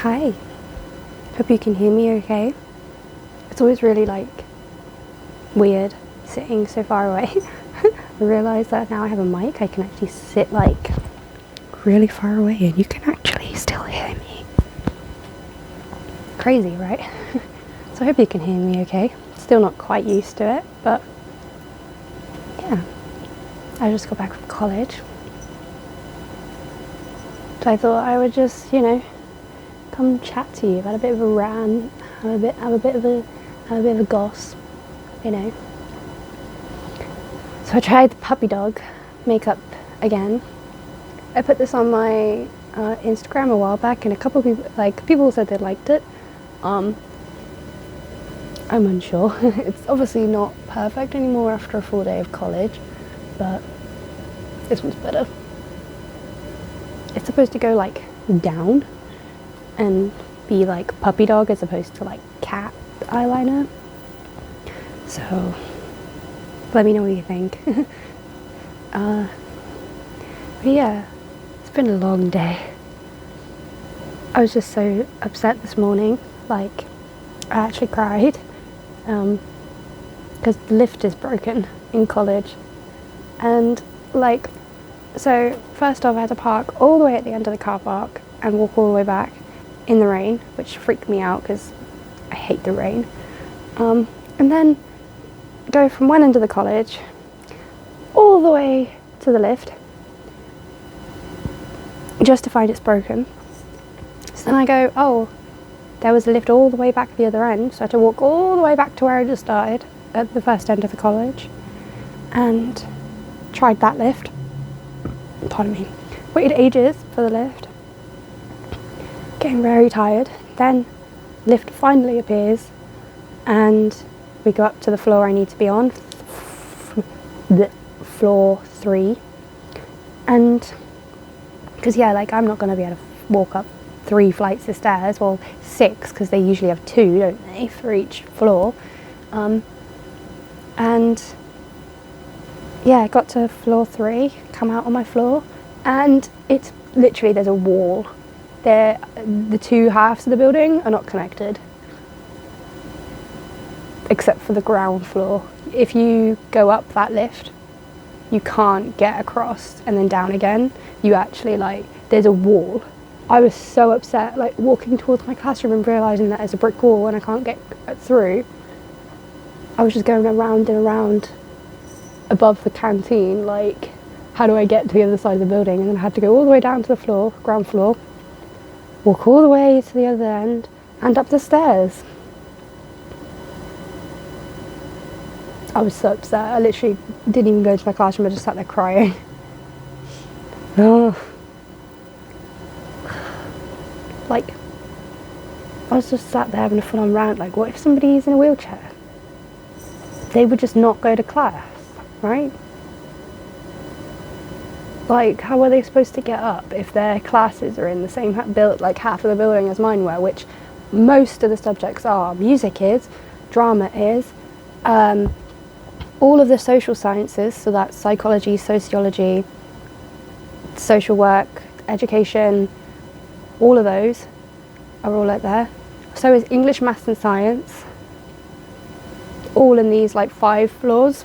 Hi, hope you can hear me okay. It's always really like weird sitting so far away. I realise that now I have a mic, I can actually sit like really far away and you can actually still hear me. Crazy, right? So I hope you can hear me okay. Still not quite used to it, but yeah. I just got back from college. So I thought I would just, come chat to you about a bit of a rant, have a bit of a goss, So I tried the puppy dog makeup again. I put this on my Instagram a while back, and a couple of people said they liked it. I'm unsure. It's obviously not perfect anymore after a full day of college, but this one's better. It's supposed to go like down and be like puppy dog as opposed to like cat eyeliner. So let me know what you think. But yeah, it's been a long day. I was just so upset this morning, like I actually cried because the lift is broken in college, and so first off I had to park all the way at the end of the car park and walk all the way back in the rain, which freaked me out because I hate the rain, and then go from one end of the college all the way to the lift just to find it's broken. So then I go, oh, there was a lift all the way back at the other end, so I had to walk all the way back to where I just started at the first end of the college and tried that lift. Pardon me. Waited ages for the lift, getting very tired. Then lift finally appears and we go up to the floor I need to be on, the floor 3, and because I'm not going to be able to walk up 3 flights of stairs, well 6 because they usually have 2, don't they, for each floor, and yeah, I got to floor 3, come out on my floor, and it's literally, there's a wall there. The 2 halves of the building are not connected except for the ground floor. If you go up that lift you can't get across and then down again. You actually there's a wall. I was so upset, walking towards my classroom and realising that there's a brick wall and I can't get through. I was just going around and around above the canteen, how do I get to the other side of the building? And then I had to go all the way down to the floor, ground floor, walk all the way to the other end and up the stairs. I was so upset. I literally didn't even go into my classroom, I just sat there crying. Oh. I was just sat there having a full-on rant, what if somebody's in a wheelchair? They would just not go to class, right? How are they supposed to get up if their classes are in the same half of the building as mine were, which most of the subjects are. Music is, drama is, all of the social sciences, so that's psychology, sociology, social work, education, all of those are all out there. So is English, maths and science, all in these 5 floors,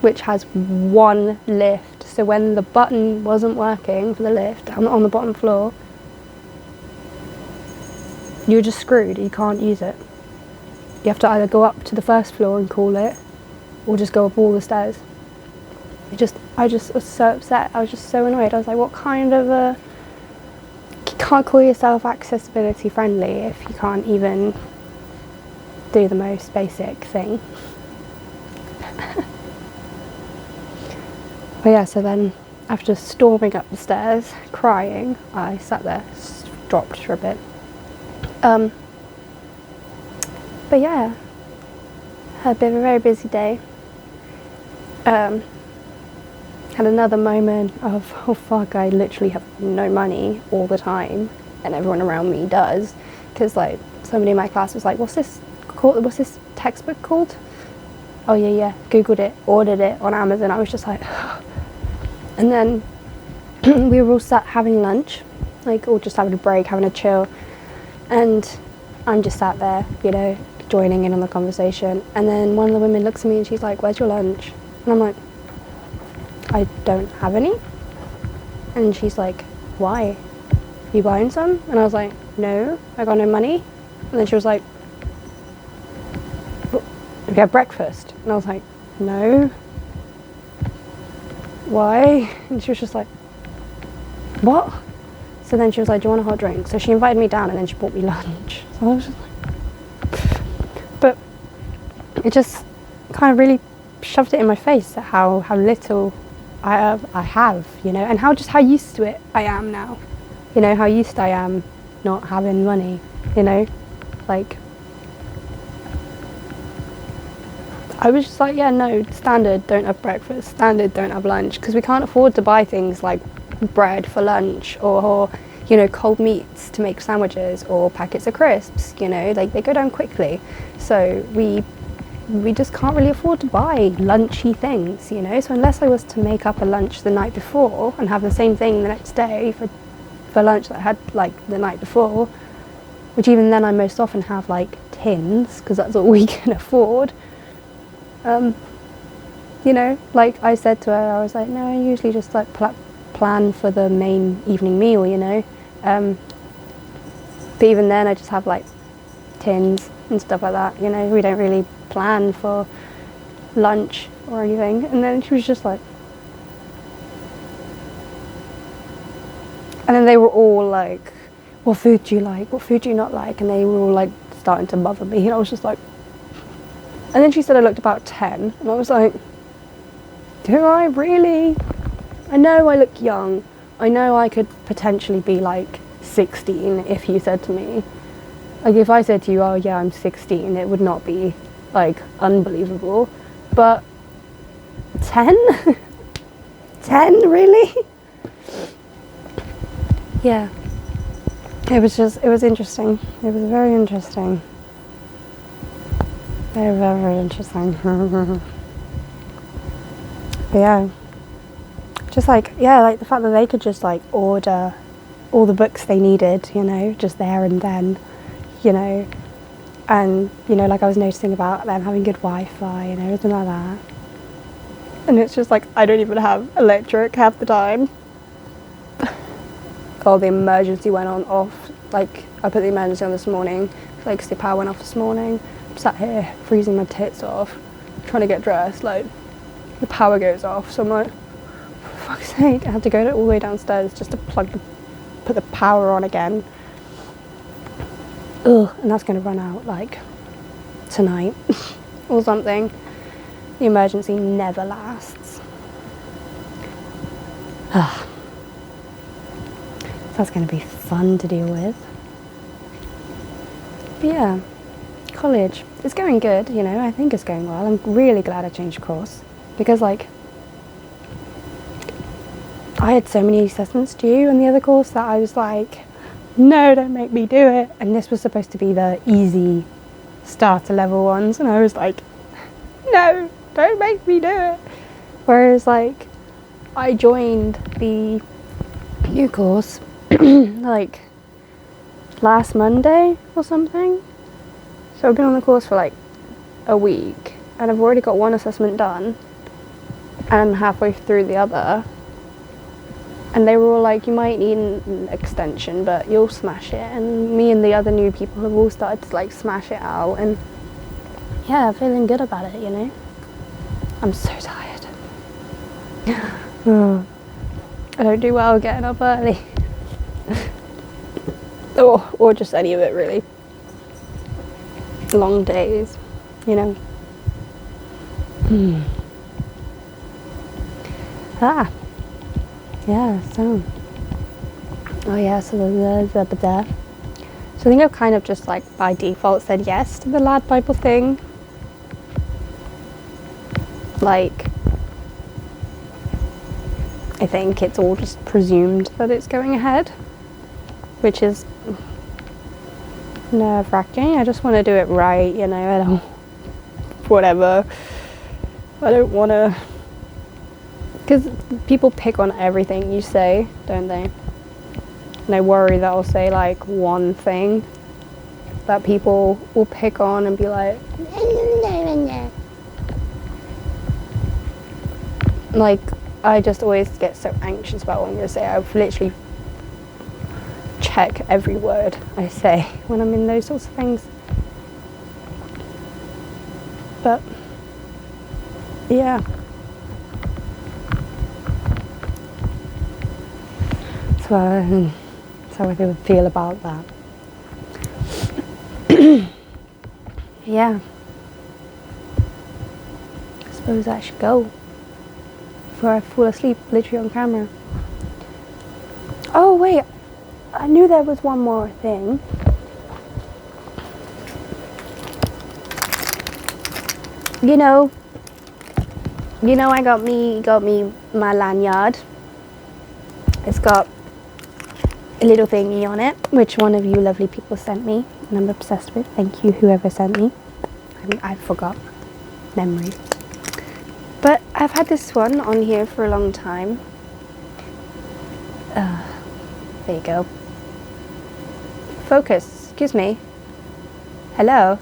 which has 1 lift. So when the button wasn't working for the lift on the bottom floor, you're just screwed, you can't use it. You have to either go up to the first floor and call it, or just go up all the stairs. I just was so upset. I was just so annoyed. I was like, what kind of you can't call yourself accessibility friendly if you can't even do the most basic thing. But yeah, so then after storming up the stairs, crying, I sat there, dropped for a bit. But yeah, had a bit of a very busy day. Had another moment of, oh fuck, I literally have no money all the time, and everyone around me does, because somebody in my class was like, what's this textbook called? Oh yeah, googled it, ordered it on Amazon. I was just like, and then we were all sat having lunch, all just having a break, having a chill, And I'm just sat there, you know, joining in on the conversation. And then one of the women looks at me and she's like, "Where's your lunch?" And I'm like, "I don't have any." And she's like, "Why? You buying some?" And I was like, "No, I got no money." And then she was like, "We have breakfast." And I was like, "No." "Why?" And she was just like, "What?" So then she was like, "Do you want a hot drink?" So she invited me down and then she bought me lunch. So I was just like, but it just kind of really shoved it in my face at how little I have, you know, and how used to it I am now. You know, how used I am not having money, you know, like, I was just like, yeah, no, standard, don't have breakfast, standard, don't have lunch, because we can't afford to buy things like bread for lunch or, you know, cold meats to make sandwiches or packets of crisps, you know, like they go down quickly. So we just can't really afford to buy lunchy things, you know. So unless I was to make up a lunch the night before and have the same thing the next day for lunch that I had like the night before, which even then I most often have like tins because that's all we can afford. You know, like I said to her, I was like, no, I usually just like plan for the main evening meal, you know. But even then I just have like tins and stuff like that, you know. We don't really plan for lunch or anything. And then she was just like, and then they were all like, what food do you like? What food do you not like? And they were all like starting to bother me. And I was just like, and then she said I looked about 10. And I was like, do I really? I know I look young. I know I could potentially be like 16 if you said to me. Like if I said to you, oh yeah, I'm 16, it would not be like unbelievable. But 10? 10 really? Yeah. It was interesting. It was very interesting. Very, very interesting. But yeah. Just like, yeah, like the fact that they could just like order all the books they needed, you know, just there and then, you know. And, you know, like I was noticing about them having good Wi-Fi and everything like that. And it's just like, I don't even have electric half the time. Oh, the emergency went on off. Like, I put the emergency on this morning, like, 'cause the power went off this morning. I'm sat here, freezing my tits off, trying to get dressed, like, the power goes off. So I'm like, for fuck's sake, I had to go all the way downstairs just to put the power on again. Ugh, and that's going to run out, like, tonight or something. The emergency never lasts. So that's going to be fun to deal with. But yeah, college, it's going good, you know, I think it's going well. I'm really glad I changed course because, like, I had so many assessments due in the other course that I was like, no, don't make me do it. And this was supposed to be the easy starter level ones. And I was like, no, don't make me do it. Whereas, like, I joined the new course like last Monday or something. So I've been on the course for like a week and I've already got one assessment done and I'm halfway through the other. And they were all like, you might need an extension, but you'll smash it. And me and the other new people have all started to like smash it out. And yeah, feeling good about it, you know. I'm so tired. I don't do well getting up early. or just any of it really. Long days, you know. Yeah, so. Oh yeah, so the So I think I've kind of just like by default said yes to the Lad Bible thing. Like, I think it's all just presumed that it's going ahead, which is nerve-wracking. I just want to do it right, you know. I don't, whatever. I don't want to, because people pick on everything you say, don't they? And I worry that I'll say like one thing that people will pick on and be like, like, I just always get so anxious about what I'm going to say. I literally check every word I say when I'm in those sorts of things. But yeah, so that's how I feel about that. Yeah, I suppose I should go before I fall asleep literally on camera. Oh wait, I knew there was one more thing. You know, I got me my lanyard. It's got a little thingy on it, which one of you lovely people sent me, and I'm obsessed with. Thank you, whoever sent me. I forgot. Memory. But I've had this one on here for a long time. There you go. Focus. Excuse me. Hello.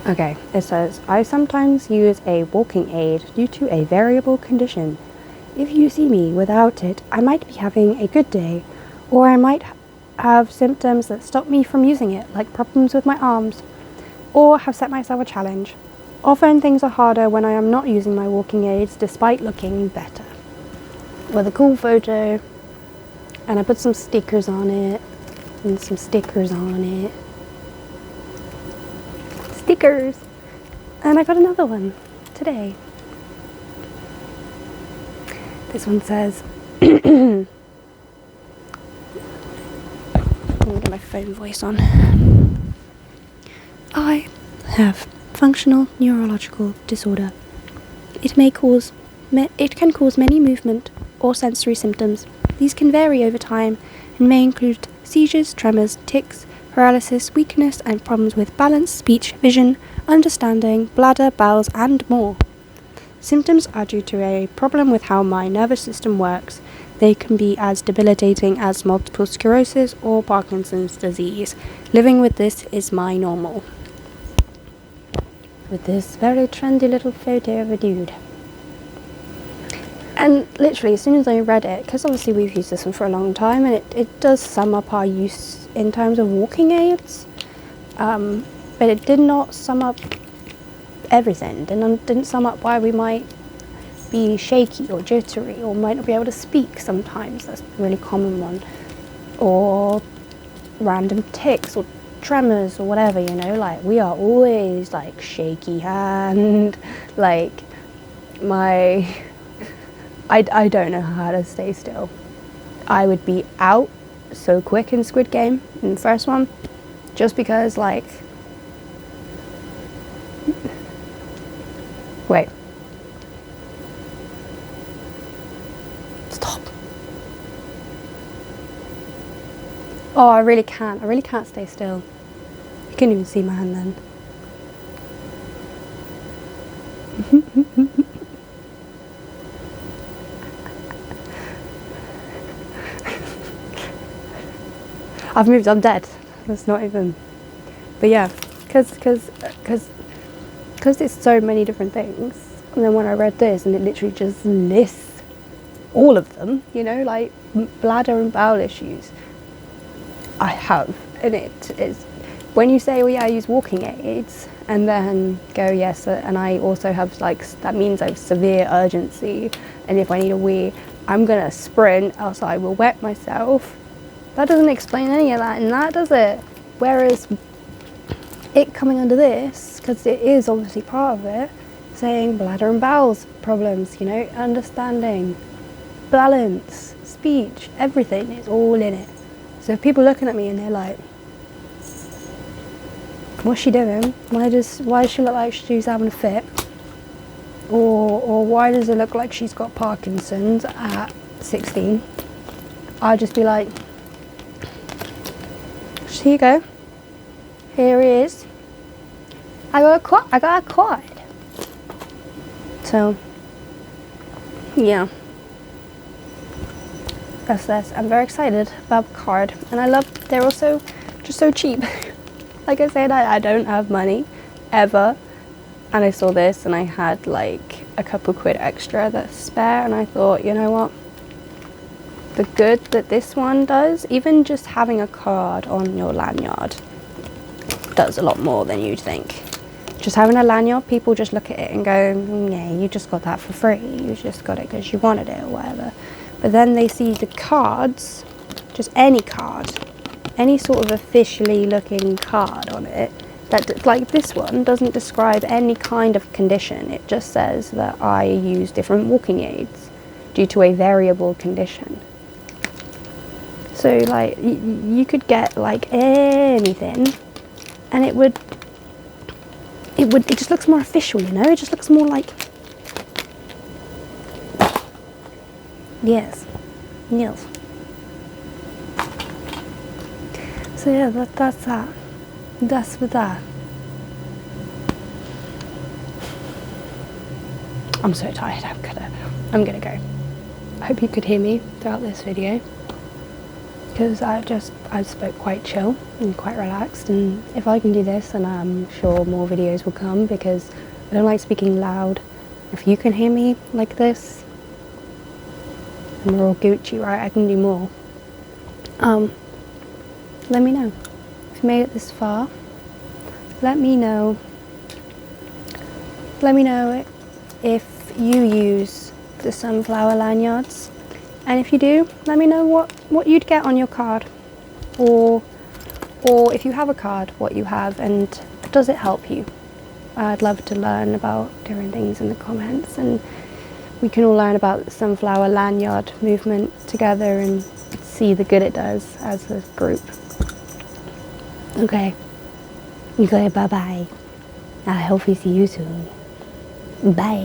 Okay, it says, I sometimes use a walking aid due to a variable condition. If you see me without it, I might be having a good day, or I might have symptoms that stop me from using it, like problems with my arms, or have set myself a challenge. Often things are harder when I am not using my walking aids despite looking better. With a cool photo, and I put some stickers on it, and some stickers on it. Stickers! And I got another one today. This one says, let me get my phone voice on. I have functional neurological disorder. It can cause many movement or sensory symptoms. These can vary over time and may include seizures, tremors, tics, paralysis, weakness, and problems with balance, speech, vision, understanding, bladder, bowels, and more. Symptoms are due to a problem with how my nervous system works. They can be as debilitating as multiple sclerosis or Parkinson's disease. Living with this is my normal. With this very trendy little photo of a dude. And literally, as soon as I read it, because obviously we've used this one for a long time, and it does sum up our use in terms of walking aids, but it did not sum up everything. Didn't sum up why we might be shaky or jittery or might not be able to speak sometimes. That's a really common one. Or random tics or tremors or whatever, like we are always like shaky hand, like I don't know how to stay still. I would be out so quick in Squid Game, in the first one, just because, like... Wait. Stop. Oh, I really can't stay still. You couldn't even see my hand then. I've moved, I'm dead. That's not even... But yeah, because it's so many different things. And then when I read this, and it literally just lists all of them, like bladder and bowel issues. I have, and it is... When you say, oh yeah, I use walking aids, and then go, yes, and I also have, like, that means I have severe urgency, and if I need a wee, I'm gonna sprint, else I will wet myself. That doesn't explain any of that in that, does it? Whereas it coming under this, because it is obviously part of it, saying bladder and bowels problems, understanding, balance, speech, everything is all in it. So if people looking at me and they're like, what's she doing? Why does she look like she's having a fit? Or why does it look like she's got Parkinson's at 16? I'd just be like, here you go. Here it is. I got a quad. So, yeah. That's. I'm very excited about the card. And I love, they're also just so cheap. Like I said, I don't have money ever, and I saw this and I had like a couple quid extra that's spare, and I thought, you know what, the good that this one does, even just having a card on your lanyard does a lot more than you'd think. Just having a lanyard, people just look at it and go, yeah, you just got that for free, you just got it because you wanted it or whatever. But then they see the cards, just any card, any sort of officially looking card on it, that like this one doesn't describe any kind of condition. It just says that I use different walking aids due to a variable condition. So like you could get like anything, and it just looks more official, you know? It just looks more like, yes. So yeah, that's that. That's with that. I'm so tired, I'm gonna go. I hope you could hear me throughout this video, because I spoke quite chill and quite relaxed, and if I can do this, then I'm sure more videos will come, because I don't like speaking loud. If you can hear me like this, and we're all Gucci, right, I can do more. Let me know. If you made it this far, let me know if you use the sunflower lanyards, and if you do, let me know what you'd get on your card, or if you have a card, what you have, and does it help you. I'd love to learn about different things in the comments, and we can all learn about the sunflower lanyard movement together and see the good it does as a group. Okay, bye bye. I hope we see you soon. Bye.